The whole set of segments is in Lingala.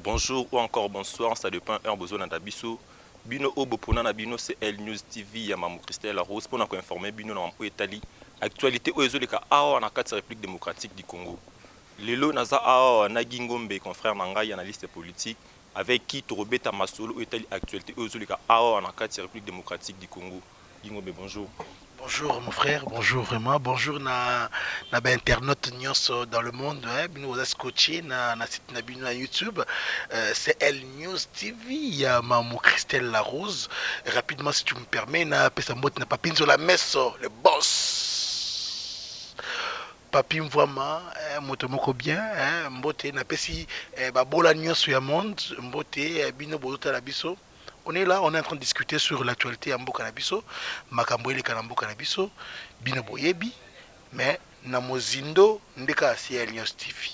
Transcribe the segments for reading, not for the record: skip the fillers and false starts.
Bonjour ou encore bonsoir, ça dépend un besoin d'Abisso. Bino Obopona Nabino, c'est L News TV, Yamamou Christelle Rose, pour nous informer Bino Nampo Italie. Actualité au Ezolika Awa na 4 République démocratique du Congo. Lelo Naza Awa Nagingombe, confrère Nangai, analyste politique, avec qui Torobeta Masolo Italie. Actualité au Ezolika Awa na 4 République démocratique du Congo. Gingombe, bonjour. Bonjour mon frère, bonjour vraiment, bonjour na internaute nyonso dans le monde, bino vous scotché na site na bino na YouTube, c'est L News TV, il y a Mamou Christelle Larose. Rapidement si tu me permets, na pesa mot na papine sur la messe, le boss. Papi vraiment, moto moko bien, mbote na pesi babola nyonso ya monde, mbote bino bozota la biso. On est là, on est en train de discuter sur l'actualité à Mboka Nabiso, Makamboele Kanambo Kanabiso, Bino Boyebi, mais Namozindo Ndeka CL News TV.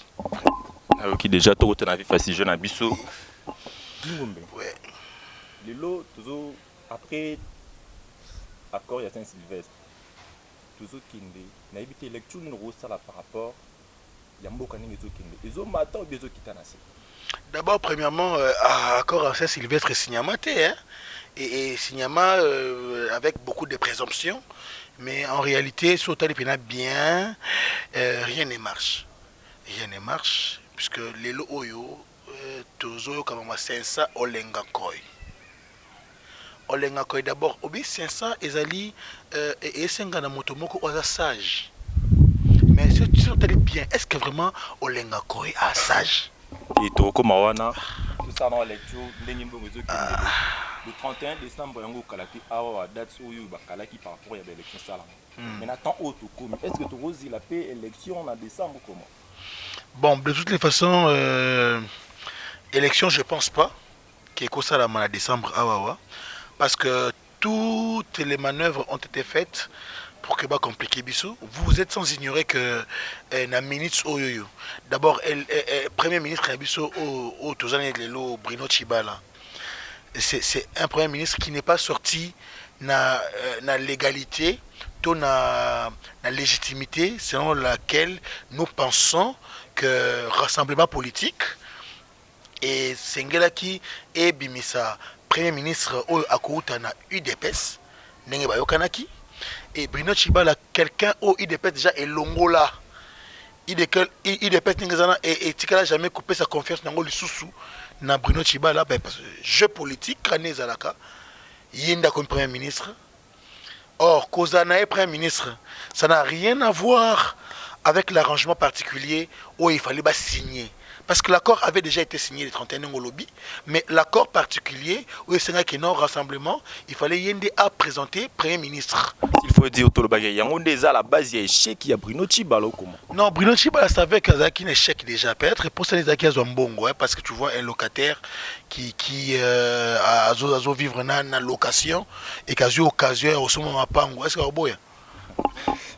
Ok, déjà, tout le monde facile, jeune Abisso. Ouais. Lelo, toujours après accord, il y a Saint-Sylvestre. Toujours Kinde, n'a évité lecture une rose par rapport à Mboka Ningezo Kinde. Ils ont matin ou bien ils ont quitté. D'abord, premièrement, accord à Saint-Sylvestre et Signamaté, hein, et Signama avec beaucoup de présomptions, mais en réalité, sur Talipina bien, rien ne marche. Rien ne marche, puisque les Oyo, Tozo, comme moi, 500, Olenga Koy. Olenga Koy d'abord, Obi 500, Ezali, et Sengana Motomoko, Oza sage. Mais sur bien, est-ce que vraiment Olenga Koy a sage? Et Toko Mawana, tout ça dans la lecture, le 31 décembre, il y a une date où il y a par rapport à l'élection Salam. Mais attends, est-ce que tu as la paix élection en décembre ou comment? Bon, de toutes les façons, élection, je ne pense pas qu'il y ait ça en décembre, parce que toutes les manœuvres ont été faites pour que ça compliqué Bissou. Vous êtes sans ignorer que na ministre Oyoyo. D'abord, premier ministre Bissou au Tozane Lelo Bruno Chibala. C'est un premier ministre qui n'est pas sorti na légalité, na légitimité selon laquelle nous pensons que rassemblement politique et Sengelaki et Bimisa, premier ministre Akouta na UDPS, Nenge Bayokanaki. Et Bruno Chibala, quelqu'un au IDP déjà est longo là. IDP et Tikala jamais coupé sa confiance dans le sous na Bruno Chibala parce que jeu politique Kané Zalaka Yinda comme premier ministre. Or Kozana est premier ministre, ça n'a rien à voir avec l'arrangement particulier où il fallait signer. Parce que l'accord avait déjà été signé le 31 lobby, mais l'accord particulier où il y a un rassemblement, il fallait Yende à présenter Premier ministre. Il faut dire que il y a déjà la base, il y a échec, il y a Bruno Chibala comment? Non, Bruno Chibala savait qu'il y a un échec déjà. Peut-être pour ça, il y a un bon, parce que tu vois un locataire qui a vivre dans location et qui a eu occasion au moment où est-ce qu'il y a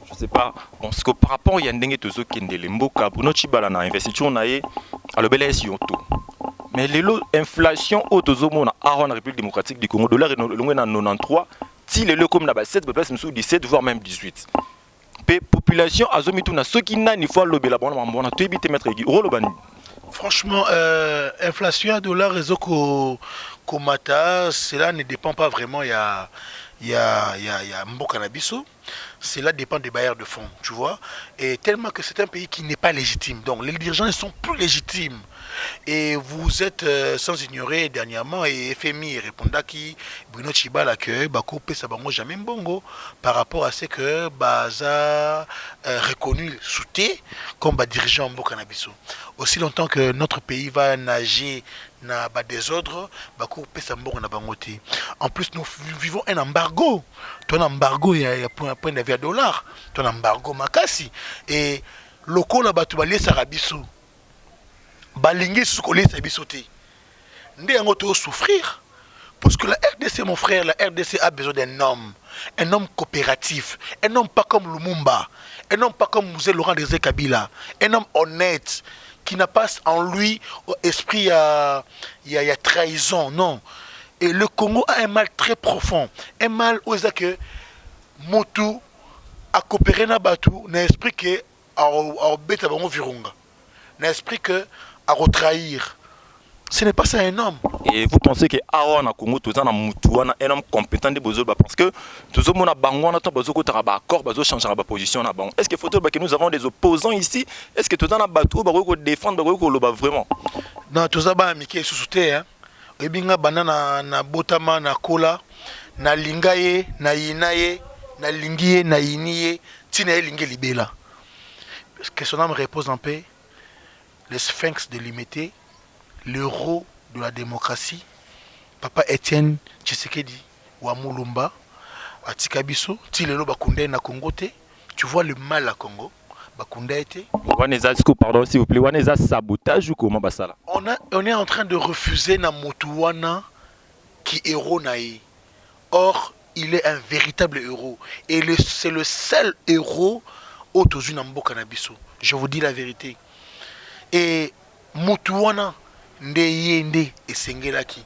je sais pas, parce que par rapport à Yandenge Tozo Kendele Mboka, Bruno Chibala na investition na ye à l'obélé Sionto. Mais l'inflation au Tozo Mona Aron République démocratique du Congo, dollar est dans 93, si le comme na 7 place 17 voire même 18. Population azomitu na ceux qui n'a ni fois l'obélé bon na to éviter mettre rolobani. Franchement, inflation à dollar réseau Komata, cela ne dépend pas vraiment. Il y a Mboka Nabiso. Cela dépend des bailleurs de fonds, tu vois. Et tellement que c'est un pays qui n'est pas légitime. Donc les dirigeants ne sont plus légitimes. Et vous êtes sans ignorer dernièrement, et FMI répondait qui Bruno Chibala que Bakopé Sabango jamais mbongo par rapport à ce que Baza reconnu souté comme dirigeant Mboka Nabiso. Aussi longtemps que notre pays va nager na désordre, Bakopé Sabango na bangoté. En plus, nous vivons un embargo. Ton embargo, il y a point de $, ton embargo makasi. Et locaux là-bas, tu vas laisser Arabiso. Balingi soukoli sa bisoté. Ndé yango to souffrir. Parce que la RDC, mon frère, la RDC a besoin d'un homme coopératif, un homme pas comme Lumumba, un homme pas comme Moussé Laurent Désiré Kabila, un homme honnête, qui n'a pas en lui esprit il y a trahison, non. Et le Congo a un mal très profond, un mal où il que Motu a coopéré na Batu, n'a esprit que a bête à virunga, n'a esprit que à retrahir. Ce n'est pas ça un homme. Et vous pensez que awa na Congo tout ça na mutuana un homme compétent de bozo parce que tout ça mona bango na to bozo ko tara ba accord bozo changer ba position na bango. Est-ce que faut que nous avons des opposants ici? Est-ce que tout ça na bateau ba ko défendre ba ko loba vraiment? Non, tout ça ba miki sous-souté hein. Ebinga banana na botama na kola na lingaye na yinaye na lingiye na yiniye tina lingi libela. Que son âme repose en paix. Le sphinx de l'imité, l'euro de la démocratie, Papa Étienne Tshisekedi Wamulumba, Atikabiso, Tilelo Bakunde na Congo te. Tu vois le mal à Congo. Bakunde été. Pardon, s'il vous plaît, Waneza sabotage ou comment ça? On est en train de refuser na Motuwana qui héros naï. Or, il est un véritable héros. Et c'est le seul héros au Tozunambo Kanabiso. Je vous dis la vérité. Et Motuwana Ndeyende et Sengelaki.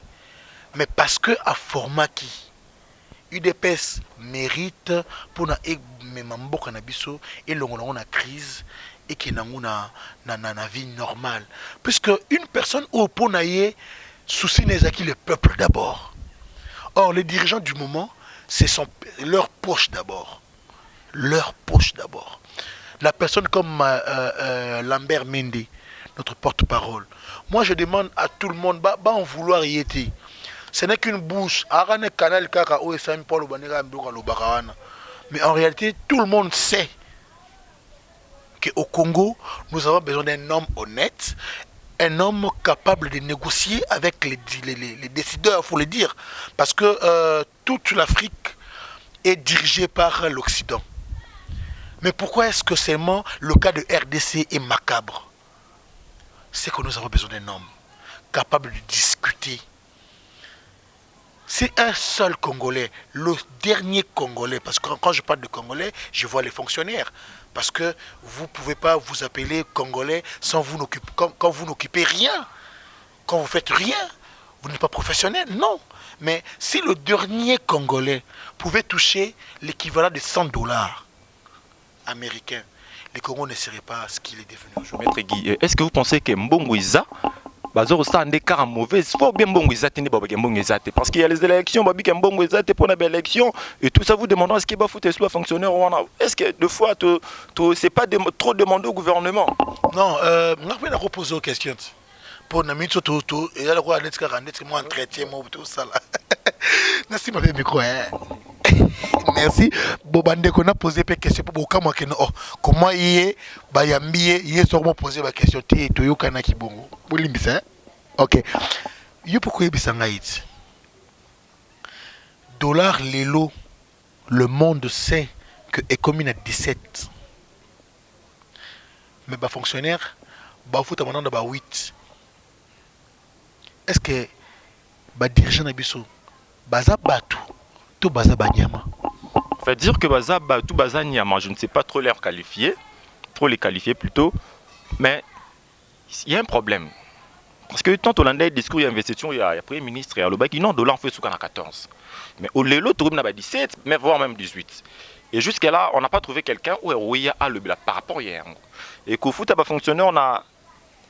Mais parce que à format qui UDPS mérite pour na memambo Kanabiso et l'on a crise et qui n'a na vie normale. Puisque une personne au Ponaye souci Nezaki le peuple d'abord. Or, les dirigeants du moment, c'est leur poche d'abord. Leur poche d'abord. La personne comme Lambert Mende, notre porte-parole. Moi, je demande à tout le monde, en vouloir y être. Ce n'est qu'une bouche. Mais en réalité, tout le monde sait qu'au Congo, nous avons besoin d'un homme honnête, un homme capable de négocier avec les décideurs, il faut le dire. Parce que toute l'Afrique est dirigée par l'Occident. Mais pourquoi est-ce que seulement le cas de RDC est macabre? C'est que nous avons besoin d'un homme capable de discuter. C'est un seul Congolais, le dernier Congolais. Parce que quand je parle de Congolais, je vois les fonctionnaires. Parce que vous ne pouvez pas vous appeler Congolais sans vous n'occuper, quand vous n'occupez rien. Quand vous faites rien, vous n'êtes pas professionnel. Non. Mais si le dernier Congolais pouvait toucher l'équivalent de $100 américains, le Congo ne serait pas ce qu'il est devenu aujourd'hui. Maître Guy, est-ce que vous pensez que Mbongo Iza Bazor ça en décart en mauvaise faut bien Mbongo Iza tenir Mbongo Iza parce qu'il y a les élections Babi Mbongo Iza pour une élection et tout ça vous demandant est-ce qu'il va foutre soit fonctionnaire ou est-ce que deux fois c'est pas trop demandé au gouvernement? Non, on a pas reposer aux questions. Pour na minute tout et là le roi net moi entretien moi tout ça là. Merci ma micro hein. Merci. Bobande qu'on a posé des questions pour comment comment y est bayambié y est sûrement posé ma question ti to yokana kibongo. Bolimbisa. OK. Yo pourquoi bisanga it. Dollar lelo le monde sait que économie à 17. Mais ba fonctionnaire ba foot maintenant ba 8. Est-ce que ba dirigeant na biso baza batu to baza banyama? Fait dire que baza batu baza nyama, je ne sais pas trop les qualifier plutôt, mais il y a un problème. Parce que tant on a des discours d'investissement, il y a le Premier ministre et le bac, non, dollar fait sous 14. Mais au lelo, tout le monde a 17, mais voire même 18. Et jusqu'à là, on n'a pas trouvé quelqu'un où il y a le par rapport hier. Et qu'au foot, ça va fonctionner, on a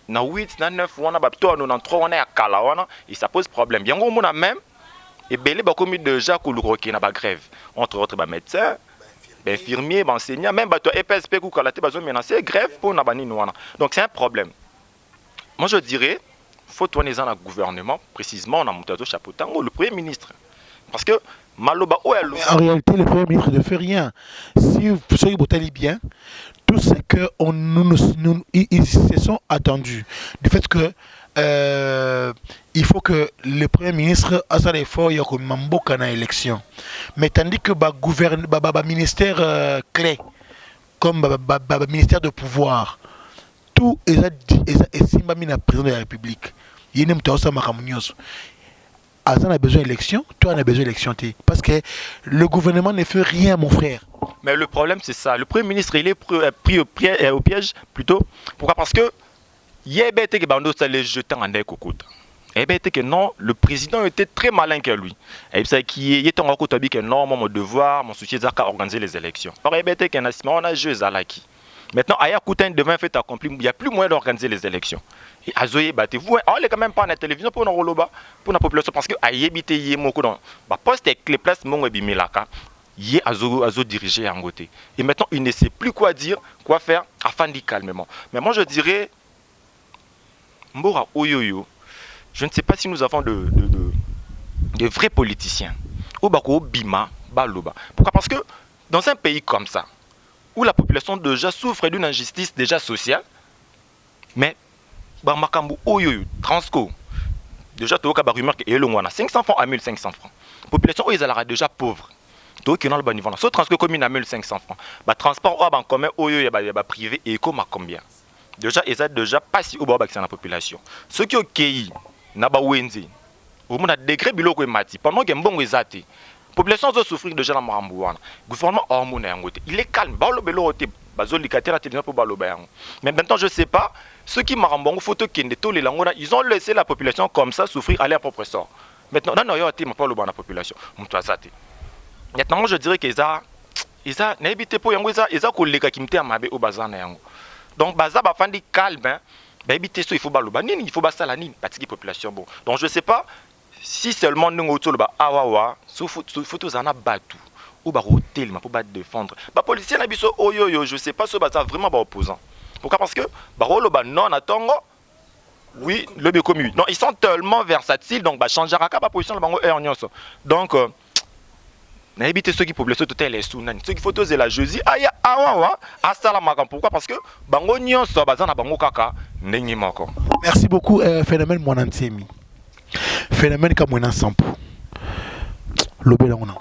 8, 9, on a 3, on est à Kala, et ça pose problème. Bien, on a même, et belé, comme déjà, qui n'a pas grève. Entre autres, médecins, infirmiers, enseignants, même EPSP, qui a menacé grève pour n'a pas. Donc c'est un problème. Moi, je dirais, faut tourner dans le gouvernement, précisément, on a monté au chapeau le Premier ministre. Parce que, Maloba, en réalité, le Premier ministre ne fait rien. Si vous allez bien, tout ce que ils se sont attendus, du fait que il faut que le Premier ministre a ça l'effort, il y a comme Mamboka na élection. Mais tandis que le ministère clé, comme le ministère de pouvoir, tout est estimé à président de la République. Il y a une Azan a besoin d'élection, toi on a besoin d'élection. Parce que le gouvernement ne fait rien, mon frère. Mais le problème, c'est ça. Le Premier ministre, il est pris au piège, plutôt. Pourquoi? Parce que il y a des gens qui les jeter en écoute. Que non, le président était très malin que lui. Et puis, il était en côté que non, mon devoir, mon souci, c'est d'organiser les élections. Par on a joué Zalaki. Maintenant, Aya Koutin devient fait accompli, il n'y a plus moyen d'organiser les élections. Et Azoye, vous, on n'est quand même pas à la télévision pour nous pour la population, parce que Aye Bite Yemoko dans le poste avec les places, mon Bimilaka, Yé Azo dirigé en côté. Et maintenant, il ne sait plus quoi dire, quoi faire, afin d'y calmement. Mais moi, je dirais, Mbora Oyoyo, je ne sais pas si nous avons de vrais politiciens. Ou Bima, Baloba. Pourquoi? Parce que dans un pays comme ça, où la population déjà souffre d'une injustice déjà sociale, mais Makambu Oyoyo, Transco, déjà tu as une rumeur qui est le 500 francs à 1500 francs. La population ils sont déjà pauvre. Tu as dans le niveau. Ce Transco commune à 1500 francs. Le transport en commun Oyoyo privé et comme à combien? Déjà ils ont déjà pas si au bas dans la population. Ceux qui ont qui na ba wenzi. Au moins degré biloko et mati pendant que bon ezate. Population doit souffrir déjà dans Marambouana. Gouvernement hormone il est calme. Mais maintenant, je ne sais pas, ceux qui Marambongo, ils ont laissé la population comme ça souffrir à leur propre sort. Maintenant, la population. Maintenant, je dirais qu'ils ont n'habité pas, ils ont collé qui amabe au bazar. Donc, bazar, bafandi calme, il faut baloba, il faut basala, parce que population bon. Donc, je ne sais pas. Si seulement nous avons awawa, il faut tous en abattre ou hôtel pour défendre. Les policiers n'ont pas oyoyo, je ne sais pas si c'est vraiment opposant. Pourquoi? Parce que non attends, oui le commun. Non, ils sont tellement versatiles donc changer à la position de bango et donc n'habitez ceux qui population tout les sous ceux qui photos et la jeudi aya awawa asala pourquoi? Parce que bango nyonso bazana bango kaka nengi moko. Merci beaucoup phénomène Mwanantsemi. Phénomène comme on a sampo. Lobé là on a.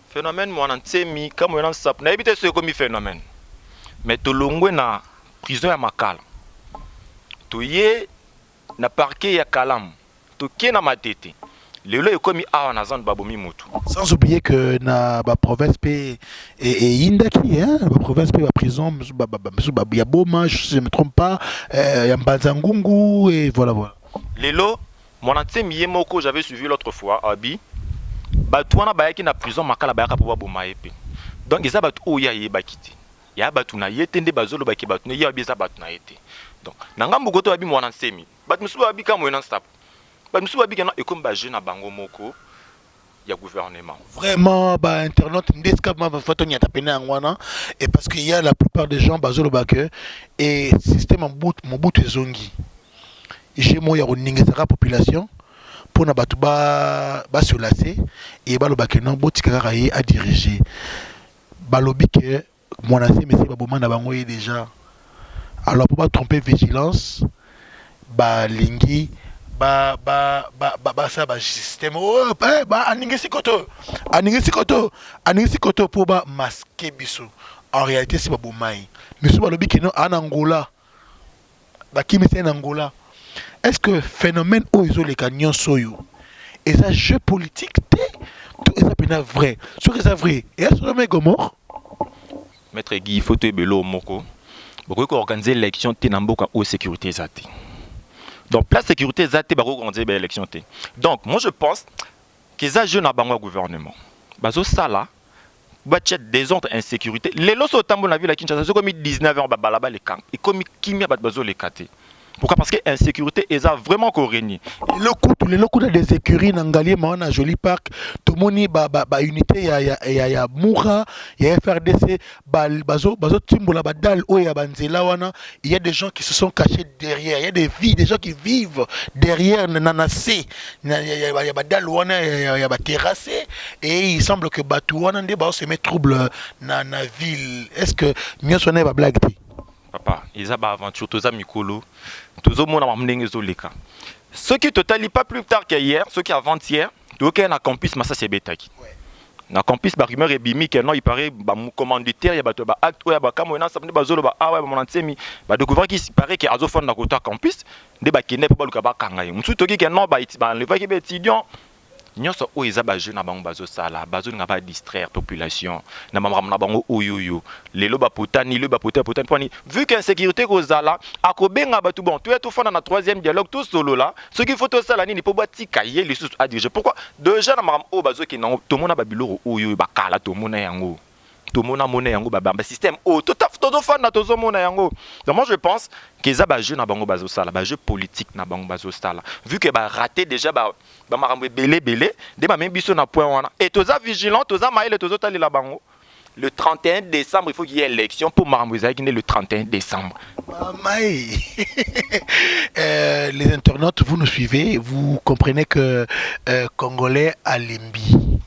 Phénomène Mwanantsemi comme on a sampo. Na éviter ce comme phénomène. Mais to longwe na prison ya Makala. To yé na parquet ya Kalam. To ké na Matete. Lelo est comme awa na zone babomi mutu. Sans oublier que na ba province P et Indaki hein, ba province P ba prison il y a Boma, je ne me trompe pas, il y a Mbanzangungu et voilà. Lelo Mwanantsemi yemoko j'avais suivi l'autre fois abi batouana bayaki na prison Makala bayaka pour boma épée. Donc ils a batu oya yebakiti. Ya batu na yete nde bazolo baki batu ne ya biza batu na yete. Donc nanga mbugoto abi Mwanantsemi. Batu musu abi ka moyena stop. Batu musu abi kana ekomba jeune na bango moko ya gouvernement. Vraiment ba internaute ndeska ma photo nya tapena ngwana et parce qu'il y a la plupart des gens bazolo bake et système en bout ezongi. J'ai moi ya la population pour na batu ba se lasser et baloba ke non botika à diriger. Balobi que Mwanantsemi mais c'est ba bomana bango déjà. Alors pour pas tromper vigilance lingi ça système aningisi koto pour masquer biso. En réalité c'est ba bomai. Mais so balobi que non en Angola kimi c'est en Angola. Est-ce que phénomène oizo les canyons soyo et ça jeu politique tout ça peut être vrai ce que c'est vrai et est-ce que le mec est mort? Maître Guy faut te belo moko beaucoup organiser l'élection tenamboka au sécurité zati. Donc la sécurité zati ba organiser l'élection té. Donc moi je pense que ça jeune à bango gouvernement. Bazo sala bachet désordre insécurité les loso tambo na ville à Kinshasa c'est comme 19 ans balaba les camps et comme kimia bazo les katé. Pourquoi? Parce que l'insécurité est vraiment corrégnée. Les locaux des écuries, Nangali, Mahana, Joli Park, tout le monde unité, il y a Moura, il y a FRDC, Bazo, Timbola, Badal, Oya, Banzela, il y a des gens qui se sont cachés derrière, il y a des gens qui vivent derrière Nanasé, il y a Badal, il y a Terrassé, et il semble que Batouana, se met trouble dans la ville. Est-ce que mieux sonner va blague? Papa, ils ont aventure, tous amis Mikolo, tous au monde à m'amener les cas. Ceux qui totalent pas plus tard qu'hier, ceux qui avant-hier, tout aucun na campus Massa Sebetaki. Na campus ba rumeur et bimi que non il paraît ba commanditaire ya ba acte ya ba kamona ça ba zolo ba awa ba Mwanantsemi ba découvrir qu'il paraît que azofon na kota campus de ba kine pa ba luka ba kanga. Musu toki que non ba le va ki ba étudiant. Nyonso o eza ba jeune na bango bazo sala bazo nga ba distraire population na mamram na bango oyoyo lelo ba potani poni vu que insécurité ko zala akobenga batu bon tu es tout fana na troisième dialogue tout solo là ce qu'il faut to sala nini po batika ye les sous à diriger pourquoi déjà na mamram o bazo ki na to mona ba biloro oyoyo ba kala to mona yango tomona mona yango ba système oh tout fan na tozo mona yango. Donc moi je pense que ça ba jeu na bango bazo sala ba jeu politique na bango bazo sala vu que ba raté déjà ba makambo belé de ba même biso na point wana et toza vigilant toza maïle tozo tali la bango. Le 31 décembre, il faut qu'il y ait élection pour Maramouza qui est le 31 décembre. Les internautes, vous nous suivez, vous comprenez que Congolais à Lembi.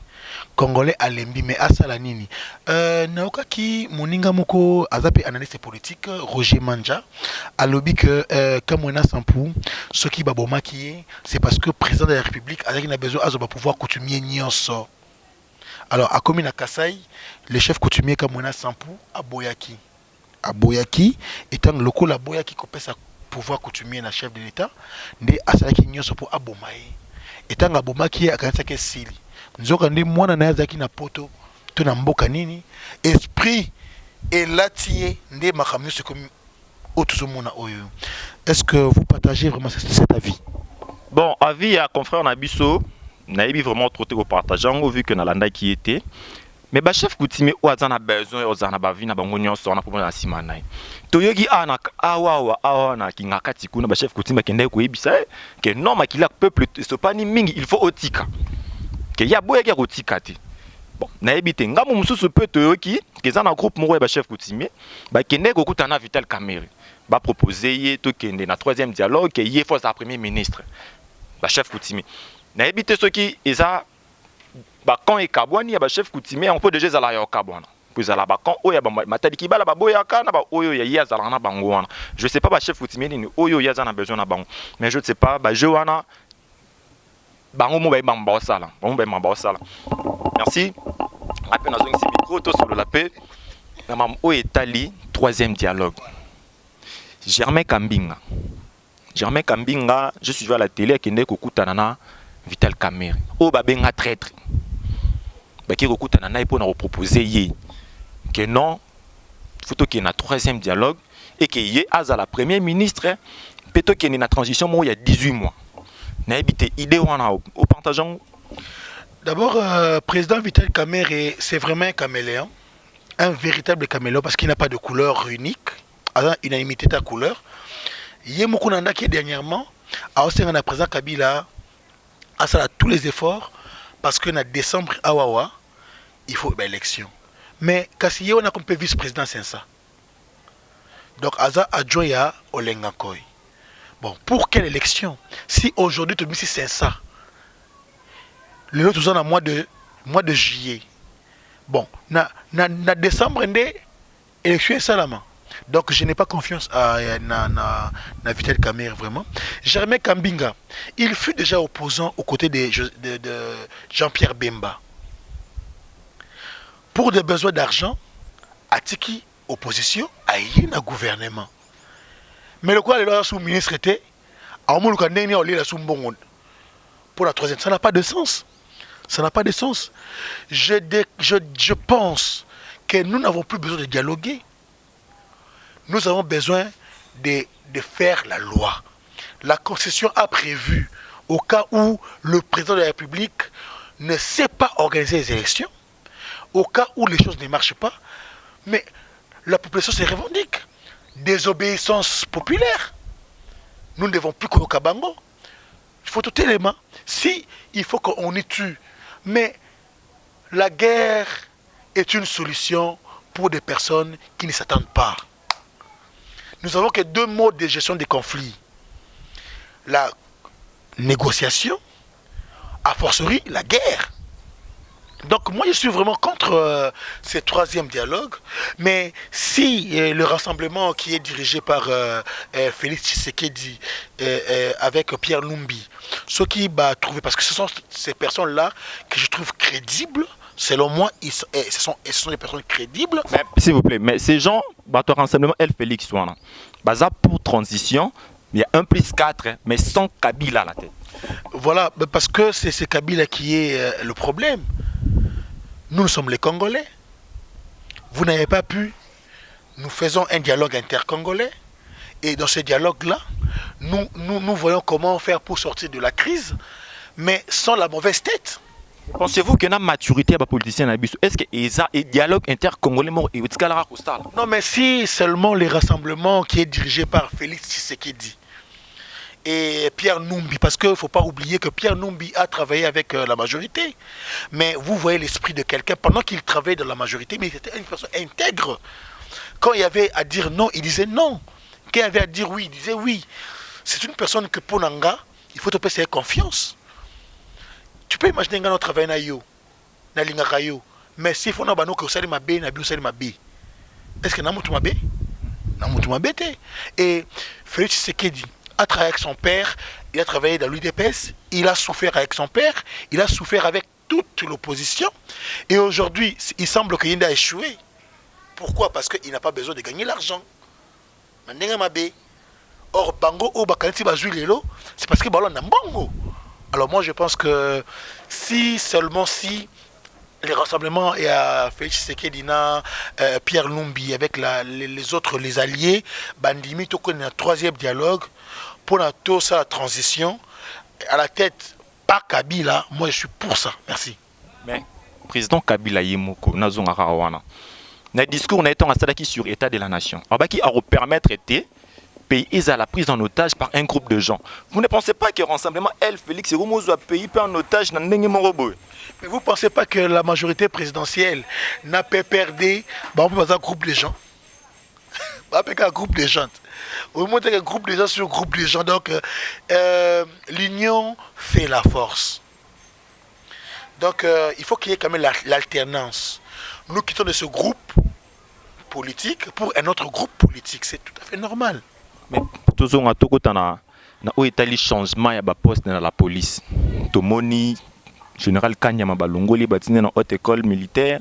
Congolais à Lembi, mais à Salanini. Naoka ki Moninga Moko, Azape analyste politique, Roger Manja, a lobby que Kamwena Sampou, ce qui baboma qui est, c'est parce que le président de la République a besoin de pouvoir coutumier Nyonso. Alors, à Komina Kassai, le chef coutumier Kamwena Sampou à Boyaki. À Boyaki, étant le local à Boyaki qui peut sa pouvoir coutumier na chef de l'État, né à Salaki Nyonso pour Abomae. Étant à Bomaki à Kansake Sili. Nous avons dit, moi, na Zaki na poto, to na mboka nini, esprit et latier, né Makamio, c'est comme Otuzumona Oyo. Est-ce que vous partagez vraiment cet avis? Bon, avis à confrère Nabiso. Naïbi vraiment trop au partageant vu que Nalanda qui était mais ba chef coutumier ou azana besoin ozana ba vie na bango nyonso na problème na simana toyogi ana awa na kingakati kuna ba chef coutumier kende ko yebisa que non makila peuple sopani mingi il faut otika que ya boya ki otika te bon naïbi te ngamu mususu pe toyoki que za na groupe moko ba chef coutumier ba kende ko kutana Vital Kamerhe ba proposer ye to kende na troisième dialogue que ye force à premier ministre ba chef coutumier na éviter ceux qui eza bakon et kabwani ya ba chef coutumier on peut déjà zala ya kabwana puis ala bakon oya ba matadiki bala ba boya kana ba oyo ya ya zala na bango wana je sais pas ba chef coutumier ni oyo ya zana besoin na bango mais je ne sais pas ba je wana bango mo ba mamba sala bango ba mamba sala merci après na zongi micro to solo la paix na mam o etali troisième dialogue Germain Kambinga, je suis à la télé qui n'est qu'au Koutanana Vital Kamerhe. Oh, babenga traître. Baki Koutanana pour nous proposer que non, faut qu'il y ait un troisième dialogue et qu'il y ait à la première ministre, peut-être qu'il y ait une transition il y a 18 mois. N'habite idée au partageant. D'abord, président Vital Kamerhe, c'est vraiment un caméléon, un véritable caméléon parce qu'il n'a pas de couleur unique, il a imité ta couleur. Yemukunanda qui dernièrement a aussi un président Kabila a tous les efforts parce que en décembre awawa il faut une élection. Mais kasi on a comme vice-président c'est ça. Donc Aza adjoya Olengakoy. Bon, pour quelle élection? Si aujourd'hui tu me dis c'est ça. Le autre en mois de juillet. Bon, na décembre élection salama. Donc je n'ai pas confiance à Vital Kamerhe vraiment. Germain Kambinga, il fut déjà opposant aux côtés de Jean-Pierre Bemba. Pour des besoins d'argent, Atiki opposition, a eu un gouvernement. Mais le quoi le sous-ministre était, pour la troisième, ça n'a pas de sens. Ça n'a pas de sens. Je pense que nous n'avons plus besoin de dialoguer. Nous avons besoin de faire la loi. La Constitution a prévu, au cas où le président de la République ne sait pas organiser les élections, au cas où les choses ne marchent pas, mais la population se revendique. Désobéissance populaire. Nous ne devons plus qu'au Kabango. Il faut tout élément. Si il faut qu'on y tue, mais la guerre est une solution pour des personnes qui ne s'attendent pas. Nous avons que deux modes de gestion des conflits. La négociation, a fortiori la guerre. Donc moi je suis vraiment contre ce troisième dialogue. Mais si le rassemblement qui est dirigé par Félix Tshisekedi avec Pierre Lumbi, ce qui va trouver, parce que ce sont ces personnes-là que je trouve crédibles. Selon moi, ce sont des personnes crédibles. S'il vous plaît, mais ces gens, votre rassemblement, Félix Souana, pour transition, il y a 1+4, mais sans Kabila à la tête. Voilà, parce que c'est Kabila qui est le problème. Nous sommes les Congolais. Vous n'avez pas pu. Nous faisons un dialogue intercongolais. Et dans ce dialogue-là, nous voyons comment faire pour sortir de la crise, mais sans la mauvaise tête. Pensez-vous qu'il y a une maturité à la politicien est-ce qu'il y a un dialogue intercongolais et Non, mais si seulement les rassemblements qui est dirigé par Félix Tshisekedi et Pierre Numbi, parce qu'il ne faut pas oublier que Pierre Numbi a travaillé avec la majorité. Mais vous voyez l'esprit de quelqu'un pendant qu'il travaillait dans la majorité, mais il était une personne intègre. Quand il y avait à dire non, il disait non. Quand il y avait à dire oui, il disait oui. C'est une personne que pour Nanga, il faut te passer confiance. Tu peux imaginer que nous travaillons na yo, na lingaka yo. Mais s'il faut que nous sali mabe, na bi sali mabe. Est-ce que namutu mabe? Namutu mabe te. Et Félix Tshisekedi a travaillé avec son père, il a travaillé dans l'UDPS, il a souffert avec son père, il a souffert avec toute l'opposition. Et aujourd'hui, il semble que Yinda a échoué. Pourquoi? Parce qu'il n'a pas besoin de gagner l'argent. Or, Bango ou Bakanti Bazui Lelo, c'est parce que Ballon n'a Bango. Alors moi je pense que si seulement si les rassemblements et à Félix Tshisekedi, Pierre Lumbi avec les autres, les alliés, Bandimi, tout un troisième dialogue pour la transition à la tête, pas Kabila, moi je suis pour ça. Merci. Mais président Kabila Yemoko, Nazonga Rawana, dans le discours, on a été en sur l'état de la nation. Alors, qui a permettre de pays à la prise en otage par un groupe de gens. Vous ne pensez pas que le rassemblement, elle, Félix Romozo, a payé en otage dans le mais vous ne pensez pas que la majorité présidentielle n'a pas perdu un groupe de gens? Un groupe de gens. Au moment où un groupe de gens sur un groupe de gens, donc l'union fait la force. Donc il faut qu'il y ait quand même l'alternance. Nous quittons de ce groupe politique pour un autre groupe politique. C'est tout à fait normal. Mais tout le monde a été changement de poste dans la police. Tomoni, général Kanyama Balongoli, bâtiment dans haute école militaire,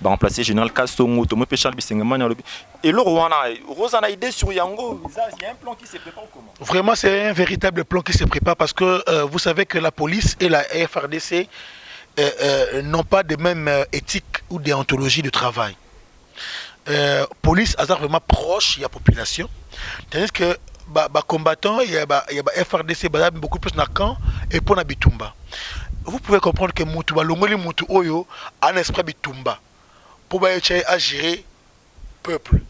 remplacé général Kassongo, Tomo Péchal Bissengeman. Et là, on a idée sur Yango. Il y a un plan qui se prépare comment? Vraiment, c'est un véritable plan qui se prépare parce que vous savez que la police et la FRDC n'ont pas de même éthique ou déontologie de travail. Police a vraiment proche de la population. Tandis que les combattants, il y a FRDC beaucoup plus dans le camp et pour Bitumba. Vous pouvez comprendre que Moutuba, l'ongoli Moutou Oyo, a un esprit Bitumba. Pour gérer le peuple.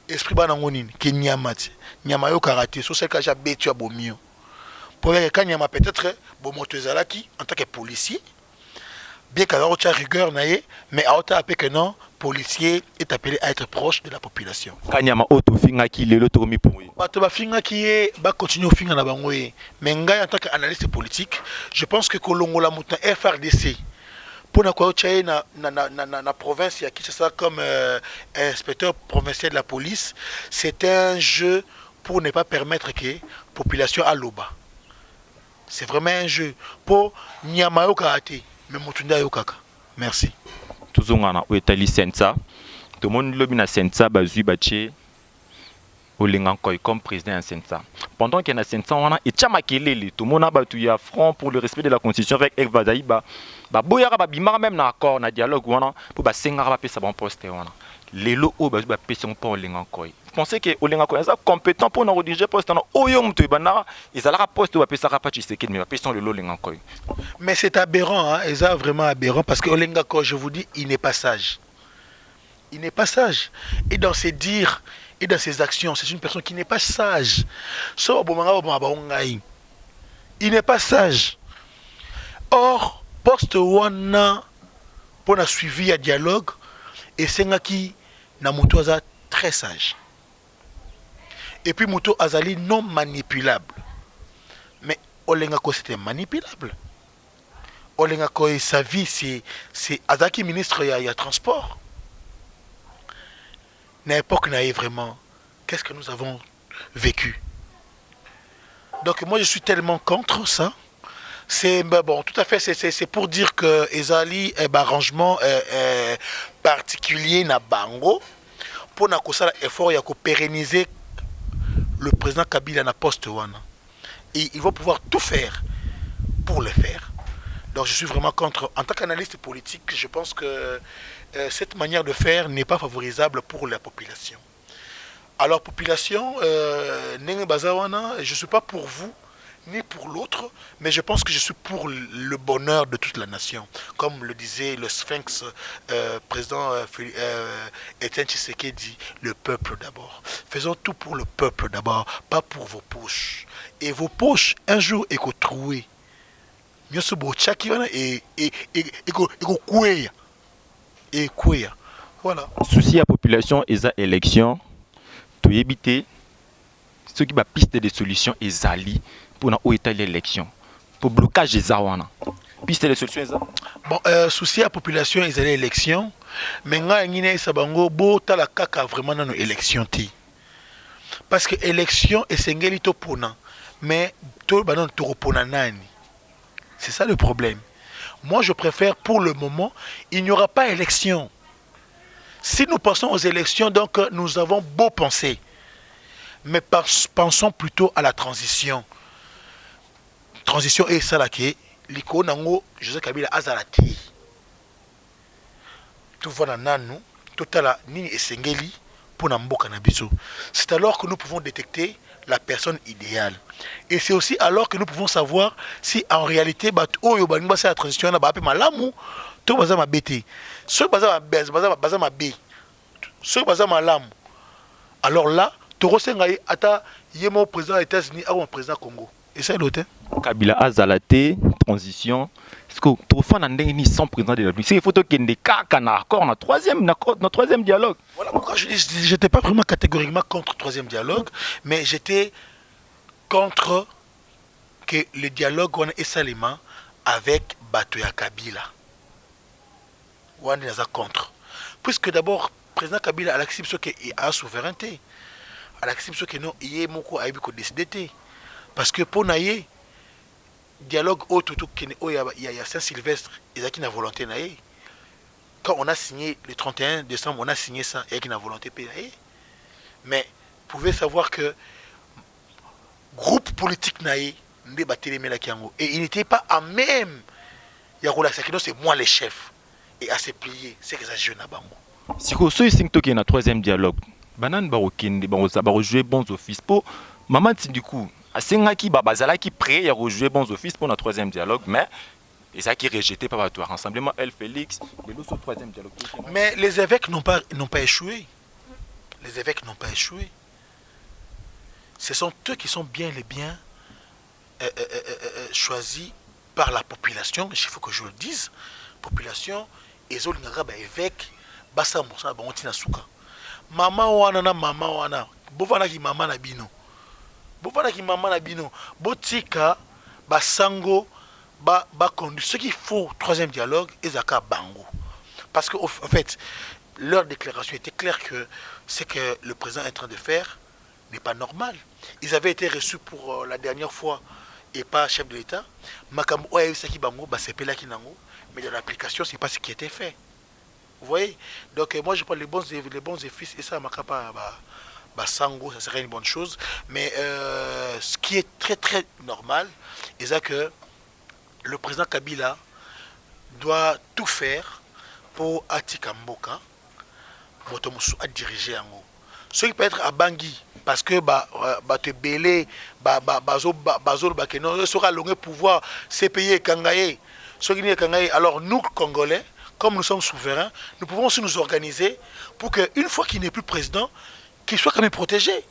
Esprit Banangonin, qui est Nyamati. Nyamayo karaté, sur ce que j'ai bêtu à Bomio. Pour que Nyama peut-être, Bomotezalaki, en tant que policier, bien qu'il y ait rigueur, mais à autant que non, policier est appelé à être proche de la population. Kanyama auto finga qui le tomi pour lui. Bato finga qui est ba continuer finga na bangoye. Mais ngai en tant qu'analyste politique, je pense que Kolongo la mouton FRDC pour na quoi na province qui c'est ça comme inspecteur provincial de la police, c'est un jeu pour ne pas permettre que la population à l'oba. C'est vraiment un jeu pour Nyamayo Karate. Mais Mutunda Yokaka. Merci. Tuzongana Oetali Sensa. Tout le monde lobby na Sensa bazui bache Olengankoy comme président Sensa. Pendant qu'il y a Sensa, on a Etchamakelele. Tout le monde a battu ya front pour le respect de la constitution avec Ekvadaïba. Boyara babimara même na accord na dialogue wana pour ba sengara ba pesa bon poste wana. Lelo o bazui ba pesa pas Olengankoy. Vous pensez que Olengankoy est compétent pour nous rediriger poste na oyo mtu banara ezalaka poste ba pesa pa Tshisekedi mais ba pesa le Olengankoy. Mais c'est aberrant, hein? C'est vraiment aberrant parce que Olengankoy, je vous dis, il n'est pas sage. Il n'est pas sage. Et dans ses dires et dans ses actions, c'est une personne qui n'est pas sage. Il n'est pas sage. Or, poste wana pour la suivi à dialogue et c'est qui na muto aza très sage. Et puis muto azali non manipulable. Mais Olengankoy c'était manipulable. Olengankoy sa vie c'est Azaki ministre il y a transport. À l'époque vraiment qu'est-ce que nous avons vécu. Donc moi je suis tellement contre ça. C'est bon, tout à fait, c'est pour dire que Ezali est arrangement particulier na bango pour na kosala effort ya ko pérenniser le président Kabila na poste wana. Et ils vont pouvoir tout faire pour le faire. Donc je suis vraiment contre. En tant qu'analyste politique, je pense que cette manière de faire n'est pas favorisable pour la population. Alors population, je ne suis pas pour vous, ni pour l'autre, mais je pense que je suis pour le bonheur de toute la nation. Comme le disait le Sphinx, président Etienne Tshisekedi, le peuple d'abord. Faisons tout pour le peuple d'abord, pas pour vos poches. Et vos poches, un jour, eko troué. Nyoso bo chaki wana eko kweya. Et kweya. Voilà. Souci à population eza élection, to éviter ceux qui ba piste des solutions ezali pour na état l'élection. Pour blocage des awana. Piste des solutions eza. Bon, souci à la population ils allaient élection, mais nga ngine sabango bo tala kaka vraiment dans nos élections ti. Parce que élection est sengeli to pona, mais to banon to pona nani. C'est ça le problème. Moi je préfère pour le moment, il n'y aura pas élection. Si nous passons aux élections, donc nous avons beau penser, mais pensons plutôt à la transition. Transition est ça là qui est l'icô nango Joseph Kabila azalati. Tout va dans nanou, tout à la nini esengeli pour namboka na biso. C'est alors que nous pouvons détecter la personne idéale. Et c'est aussi alors que nous pouvons savoir si en réalité oyo baninga c'est la transition na ba pe malamu to baza mabete. Ceux baza mabé. Ceux baza malamu. Alors là, Toro Sengai ata yemo président des États-Unis ou président Congo. Et c'est l'autre. Kabila azalate transition. Est-ce que tu fais un ndenge ni sans président de la République? C'est faut que des kaka na accord na troisième dialogue. Voilà pourquoi je dis j'étais pas vraiment catégoriquement contre le troisième dialogue, mais j'étais contre que le dialogue on est seulement avec Batoya Kabila. On est contre. Puisque d'abord président Kabila a l'acception qu'il a la souveraineté. A l'acception que non, il est moko a eu décidé. Parce que pour naïe dialogue autre il y a Saint-Sylvestre, il y a qui n'a volonté naïe. Quand on a signé le 31 décembre, on a signé ça, il y a qui n'a volonté naïe. Mais vous pouvez savoir que groupe politique naïe et il n'était pas à même Yaroula Sakino, c'est moi le chef. Et à se plier, c'est que ça jeune à Bango. Si vous avez un troisième dialogue, banan barokende ba jouer bons offices pour maman du coup asengaki bazalaki prêt ya rejouer bons offices pour notre troisième dialogue, mais et ça qui est rejeté par le rassemblement El Félix et l'autre troisième dialogue. Mais les évêques n'ont pas échoué. Les évêques n'ont pas échoué. Ce sont eux qui sont bien les biens choisis par la population. Il faut que je le dise. Population et les évêques basa mosa bango tina suka. Mama wana na mama wana. Bovana ki mama na bino. Bovana ki mama na bino. Botika basango ba conduit. Ce qu'il faut troisième dialogue ezaka bango. Parce que en fait leur déclaration était claire que ce que le président est en train de faire n'est pas normal. Ils avaient été reçus pour la dernière fois et pas chef de l'État. Makambo oya yusaki bango ba sepela kinango, mais dans l'application c'est pas ce qui était fait. Vous voyez? Donc moi je prends les bons effices et ça makapa sango, ça serait une bonne chose. Mais ce qui est très très normal, c'est que le président Kabila doit tout faire pour Atika Mboka, à diriger en haut. Ce qui peut être à Bangui, parce que te belé, bazol bakeno sera le pouvoir CPI Kangaye. Ce qui n'est Kangaye. Alors nous Congolais, comme nous sommes souverains, nous pouvons aussi nous organiser pour qu'une fois qu'il n'est plus président, qu'il soit quand même protégé.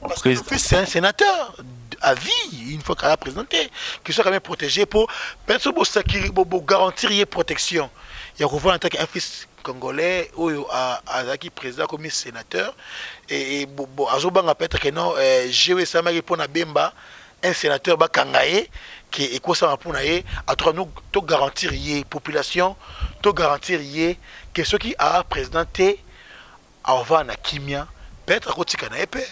Parce que le fils c'est un sénateur à vie, une fois qu'il a présenté, qu'il soit quand même protégé pour garantir une protection. Il y a en tant qu'un fils congolais ou qui président comme sénateur et azobanga peut-être que non j'ai samaki pour na bemba un sénateur ba kangaye qui est quoi ça pour naé à toi nous to garantir y population to garantir y que ceux qui a présenté avant na kimia peut-être kotika na épée.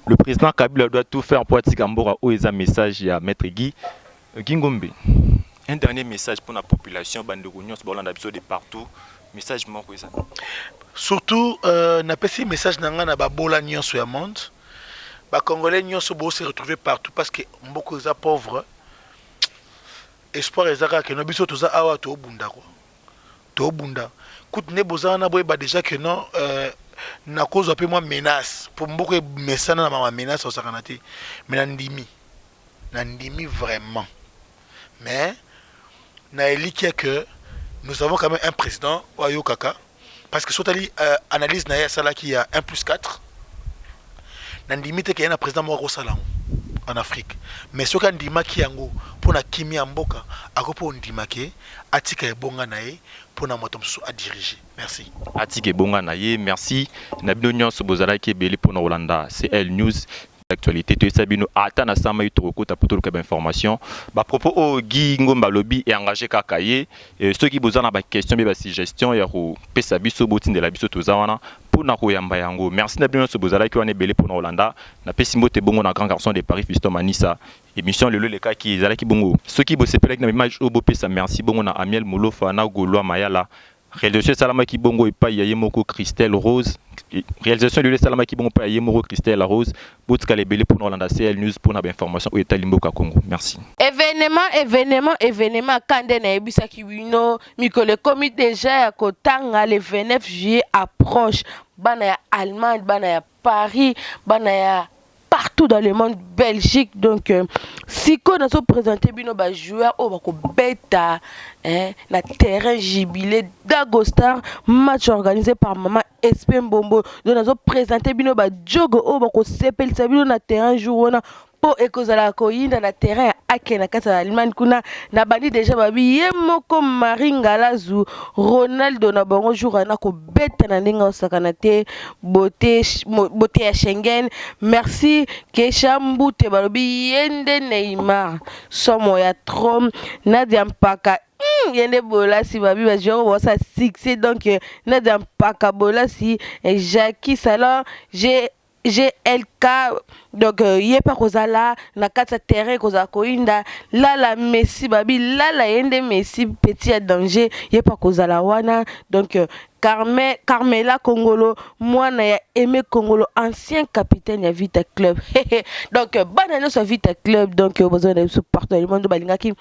Le président Kabila doit tout faire pour Atika Mbora ou un message à Maître Guy Gingombe. Un dernier message pour la population Banderounion de partout. Message mort ça. Surtout na pesi message nanga na babola nyonso ya monde. Ba congolais nyonso bo se retrouver partout parce que mboko za pauvre. Espoir ezaka que no biso toza awa to bunda ko. To bunda. Kout ne bozana boy ba déjà que non na cause un peu moins menace pour mboko mesana na ma menace au sakanati. Mais ndimi. nandimi vraiment. Mais naelikia que nous avons quand même un président Oyo Kaka parce que sotali analyse na sala qui a 1+4 nandimi te qu'il y a un président moi Rosalan en Afrique. Mais ce qu'on dit qui yango pour na kimi mboka ako on dit ke atika ebonga nae pour na moto mso à diriger. Merci. Atika ebonga nae, merci. Na bino nyonso bozala ki ebeli pour na Rolanda. C'est Elle News. Actualité to sabino ata na sama itoko ta poto ka information ba propos o Guy Ngomba lobby et engagé kakaye ceux qui besoin na ba question be ba suggestion ya ko pesa biso botinde la biso to zawana pour na ko yamba yango. Merci na bino so bozala ki wana belé pour na Rolanda na pesi mbote bongo na grand garçon de Paris Fiston Manissa émission le cas qui zala ki bongo ceux qui bosse pelek na image o bo pesa merci bongo na Amiel Molofa na Goloa Mayala réalisation Salama Kibongo et pas Yemoko Christelle Rose. Réalisation de Salama Kibongo pas Yemoko Christelle Rose. Boutka les belé pour nous Rolanda CL News pour nos informations au État Limboka Congo. Merci. Événement Kande na ebisa kiwino mikole comité déjà kotanga le 29 juillet approche bana ya Allemagne bana ya Paris bana ya partout dans le monde, Belgique. Donc, si on a présenté bino ba joueur au bako beta na terrain jubilé d'Agostar, match organisé par Maman Espem Bombo. Donc, on a présenté bino ba jogo au bako sepel sabino na terrain jour po ekozala koyinda na terrain ake na kata Allemagne kuna na bandi déjà babi yemoko Maringa Lazu Ronaldo na bango jour na ko beta na ndinga osakana te beauté ya Schengen. Merci Kesha Mbute balobi yende Neymar somo ya Trom Nadia Mpaka yende bola si babi ba joueur bo sa succès donc Nadia Mpaka bola si Jackie Salon GLK donc yepa kozala na kata terrain kozala koinda la Messi babi la yende Messi petit à danger yepa kozala wana donc Carmela Congolo mwana ya Aimé Congolo ancien capitaine ya Vita Club donc banano sa Vita Club donc besoin de support le monde balingaki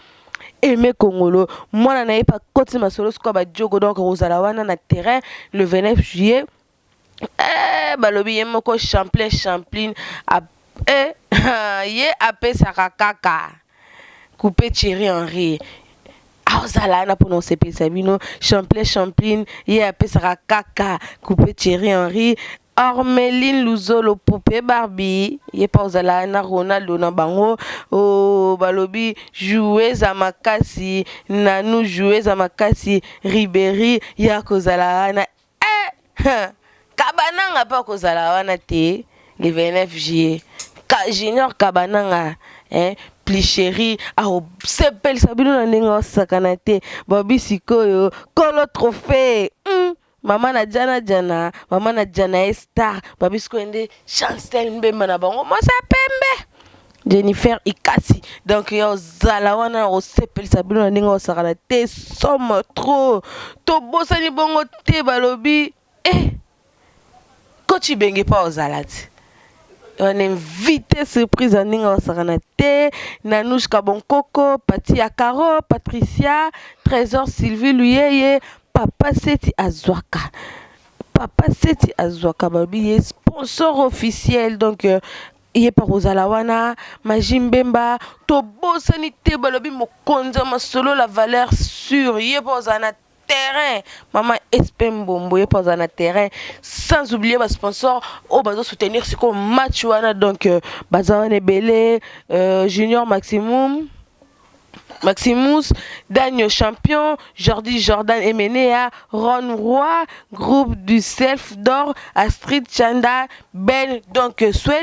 Aimé Congolo mwana na yepa koti masolo sko ba jogo donc kozala wana na terrain le 29 juillet. Balobi yemoko Champlain ye ape sakaka coupé Thierry Henry azala na pour se pesa bino Champlain ye ape sakaka coupé Thierry Henry Ormeline Luzolo Poupée Barbie ye pa ozala na Ronaldo na bango o balobi jouer à makasi nanu jouer à makasi Ribéry ya kozala na Kabananga pa kozala wana te le 29 juillet. Junior Kabananga plus chéri a sepel sabino na ndinga sakana te babi sikoyo kolo trophée mama na jana mama na jana star babi siko ende Chancel Mbemba na bango mosa pembe Jennifer Ikasi donc yo zala wana o sepel sabino na ndinga sakana te somme trop to bosani bongo te balobi Coach Bengue pas aux alades. On invite surprise en ninga osakana te Nanouche Kabonkoko, Pati Akaro, Patricia, Trésor Sylvie Luyeye, Papa Seti Azwaka. Papa Seti Azwaka babi sponsor officiel donc yé par Ozalawana, Majimbemba, Tobo Sanité balobi mokonza masolo la valeur sûre yé par Ozana terrain Maman Espem Bombo ye pas na terrain sans oublier ba sponsor au bazo soutenir ce qu'on match wana donc bazane belé Junior Maximus Daniel Champion Jordi Jordan Emenea Ron Roy groupe du Self d'Or Astrid Chanda Ben donc soyez